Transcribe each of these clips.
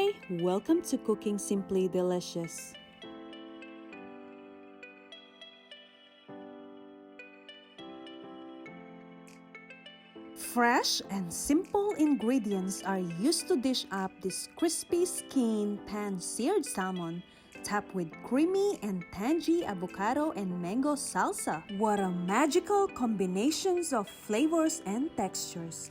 Hi! Welcome to Cooking Simply Delicious. Fresh and simple ingredients are used to dish up this crispy skin pan-seared salmon, topped with creamy and tangy avocado and mango salsa. What a magical combinations of flavors and textures!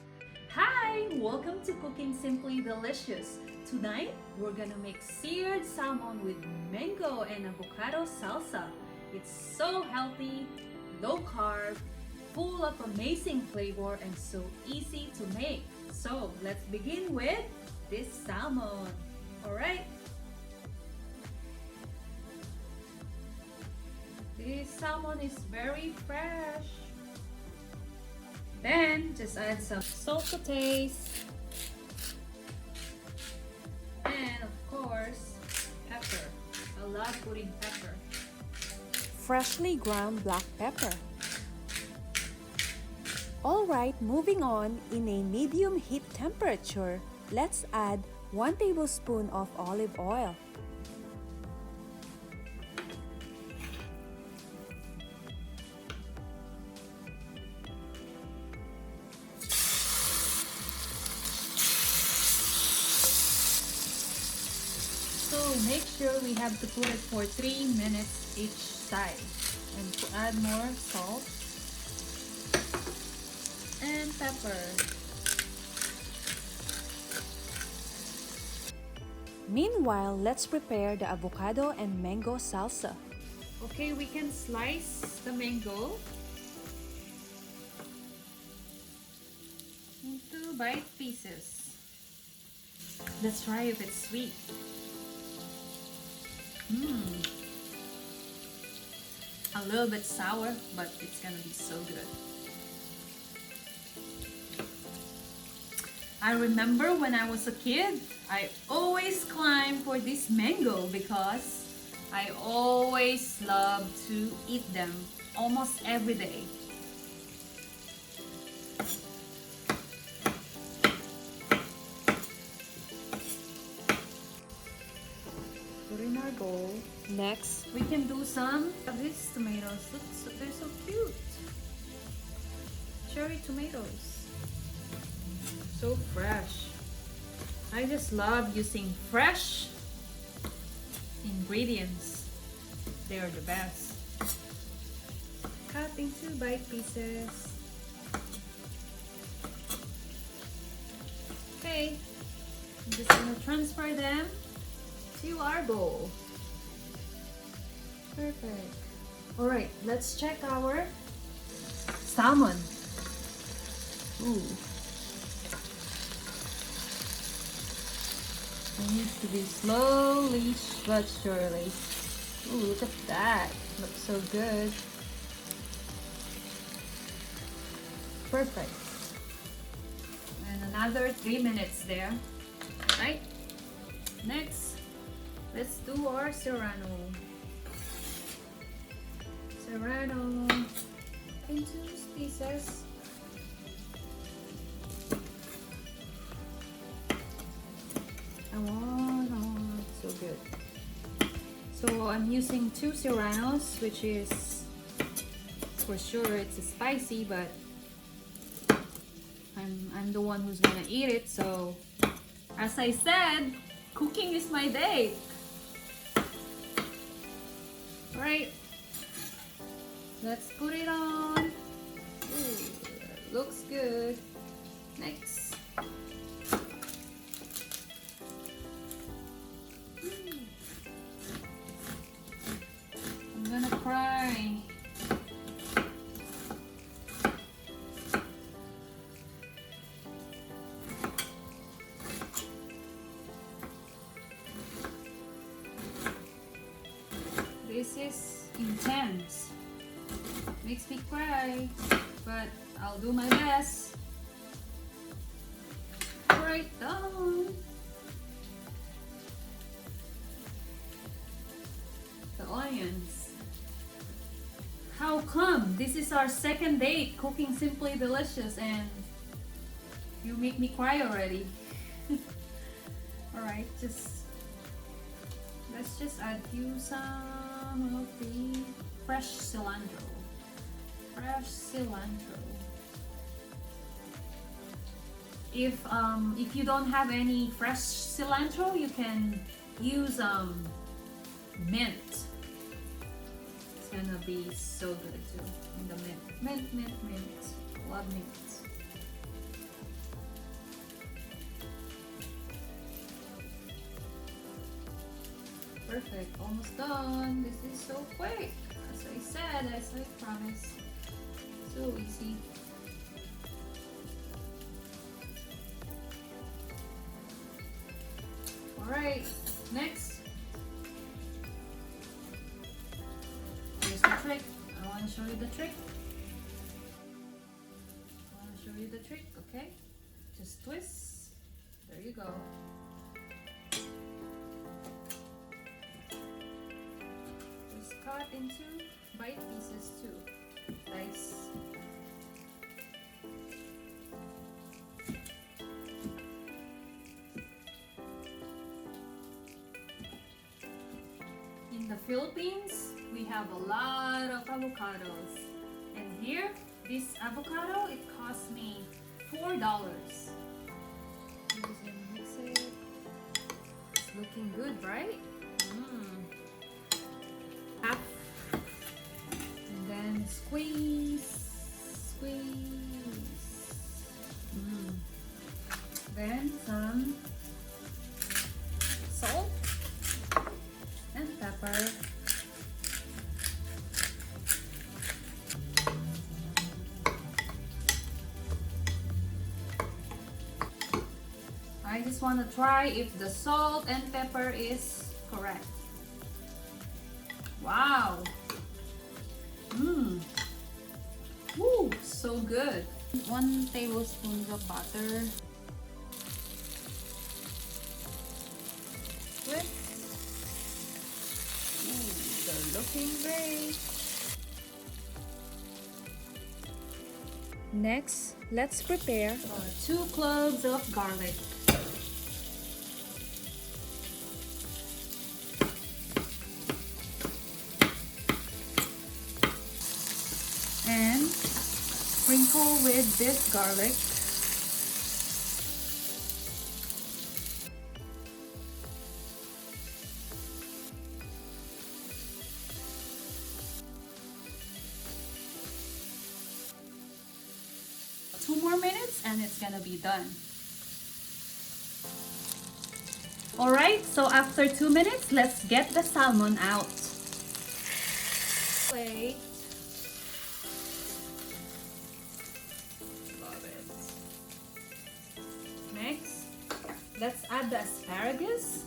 Hi! Welcome to Cooking Simply Delicious. Tonight, we're gonna make seared salmon with mango and avocado salsa. It's so healthy, low carb, full of amazing flavor, and so easy to make. So, let's begin with this salmon. Alright? This salmon is very fresh. Then, just add some salt to taste. And of course, pepper. I love putting pepper. Freshly ground black pepper. Alright, moving on, in a medium heat temperature, let's add 1 tablespoon of olive oil. So make sure we have to put it for 3 minutes each side. And add more salt and pepper. Meanwhile, let's prepare the avocado and mango salsa. Okay, we can slice the mango into bite pieces. Let's try if it's sweet. A little bit sour, but it's gonna be so good. I remember when I was a kid, I always climbed for this mango because I always loved to eat them almost every day. Put in our bowl. Next, We can do some of these tomatoes. Look, they're so cute. Cherry tomatoes. So fresh. I just love using fresh ingredients. They are the best. Cut into bite pieces. Okay, I'm just gonna transfer them to our bowl. Perfect. Alright, let's check our salmon. Ooh. It needs to be slowly but surely. Ooh, look at that. Looks so good. Perfect. And another 3 minutes there. Right? Next, let's do our serrano. Serrano into pieces. So good. So I'm using 2 serranos, which is for sure it's spicy, but I'm the one who's gonna eat it. So as I said, cooking is my day. All right. Let's put it on. Ooh, looks good. Next. I'm gonna cry. This is intense. Makes me cry, but I'll do my best. Right down. The onions. How come? This is our second date, Cooking Simply Delicious, and you make me cry already. All Alright, let's just add you some of the fresh cilantro. If you don't have any fresh cilantro, you can use mint. It's gonna be so good too. And the mint. Love mint. Perfect, almost done. This is so quick. As I said, as I promised. So easy. Alright, next. Here's the trick. I want to show you the trick. Okay? Just twist. There you go. Just cut into bite pieces too. Nice. In the Philippines, we have a lot of avocados. And here, this avocado, it cost me $4. Just gonna mix it. It's looking good, right? Half. And then squeeze. Then some salt and pepper. I just want to try if the salt and pepper is correct. Wow. Woo, so good. 1 tablespoon of butter. They're looking great. Next, let's prepare 2 cloves of garlic. And sprinkle with this garlic. Two more minutes and it's gonna be done. Alright, so after 2 minutes, let's get the salmon out. Plate. Love it. Next, let's add the asparagus.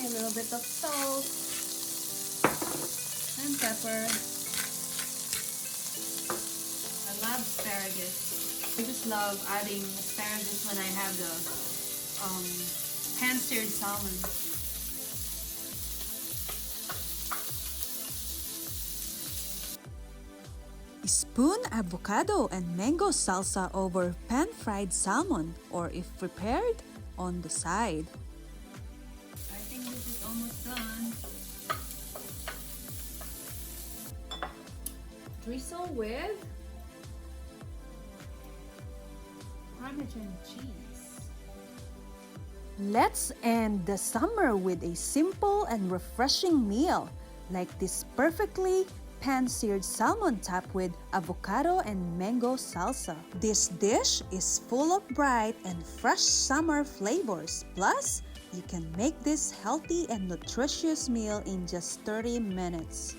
A little bit of salt and pepper. I love asparagus. I just love adding asparagus when I have the pan-seared salmon. Spoon avocado and mango salsa over pan-fried salmon, or if prepared, on the side. I think this is almost done. Drizzle with Parmesan cheese. Let's end the summer with a simple and refreshing meal, like this perfectly pan-seared salmon topped with avocado and mango salsa. This dish is full of bright and fresh summer flavors. Plus, you can make this healthy and nutritious meal in just 30 minutes.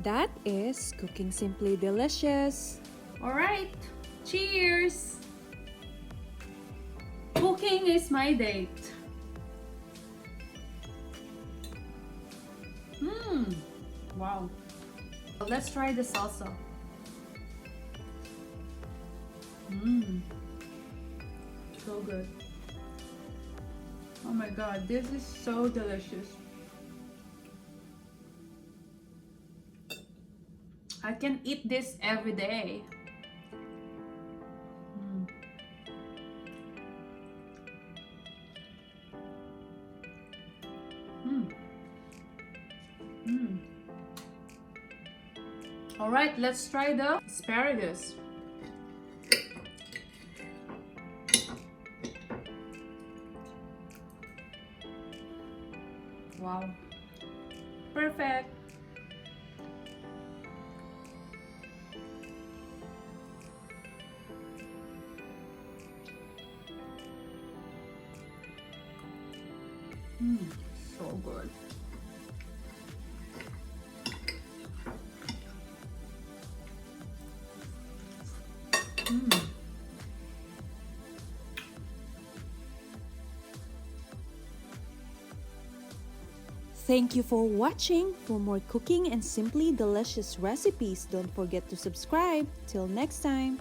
That is Cooking Simply Delicious. Alright, cheers! Cooking is my date. Wow. Let's try the salsa. So good. Oh my god, this is so delicious. I can eat this every day. All right, let's try the asparagus. Wow, perfect. So good. Thank you for watching. For more cooking and simply delicious recipes, don't forget to subscribe. Till next time.